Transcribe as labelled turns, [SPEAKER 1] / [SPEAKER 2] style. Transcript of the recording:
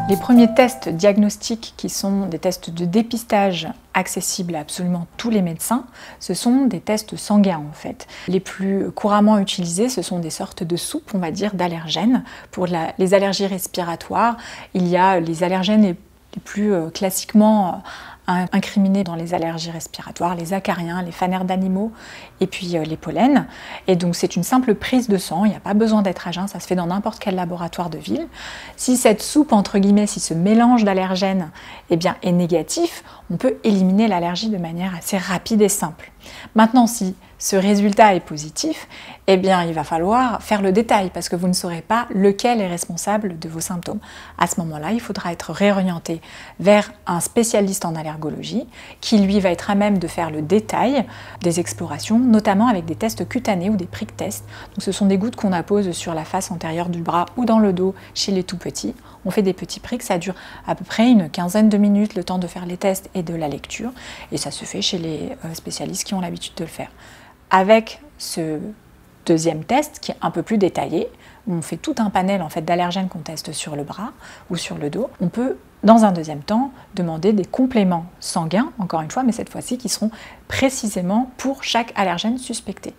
[SPEAKER 1] Les premiers tests diagnostiques, qui sont des tests de dépistage accessibles à absolument tous les médecins, ce sont des tests sanguins en fait. Les plus couramment utilisés, ce sont des sortes de soupes, on va dire, d'allergènes. Pour les allergies respiratoires, il y a les allergènes les plus classiquement incriminés dans les allergies respiratoires, les acariens, les fanères d'animaux et puis les pollens. Et donc c'est une simple prise de sang, il n'y a pas besoin d'être à jeun, ça se fait dans n'importe quel laboratoire de ville. Si cette soupe, entre guillemets, si ce mélange d'allergènes est négatif, on peut éliminer l'allergie de manière assez rapide et simple. Maintenant, si ce résultat est positif, il va falloir faire le détail parce que vous ne saurez pas lequel est responsable de vos symptômes. À ce moment-là, il faudra être réorienté vers un spécialiste en allergologie qui, lui, va être à même de faire le détail des explorations, notamment avec des tests cutanés ou des prick tests. Donc, ce sont des gouttes qu'on appose sur la face antérieure du bras ou dans le dos chez les tout petits. On fait des petits pricks, ça dure à peu près une quinzaine de minutes, le temps de faire les tests et de la lecture. Et ça se fait chez les spécialistes qui ont l'habitude de le faire. Avec ce deuxième test qui est un peu plus détaillé, où on fait tout un panel en fait, d'allergènes qu'on teste sur le bras ou sur le dos, on peut dans un deuxième temps demander des compléments sanguins, encore une fois, mais cette fois-ci qui seront précisément pour chaque allergène suspecté.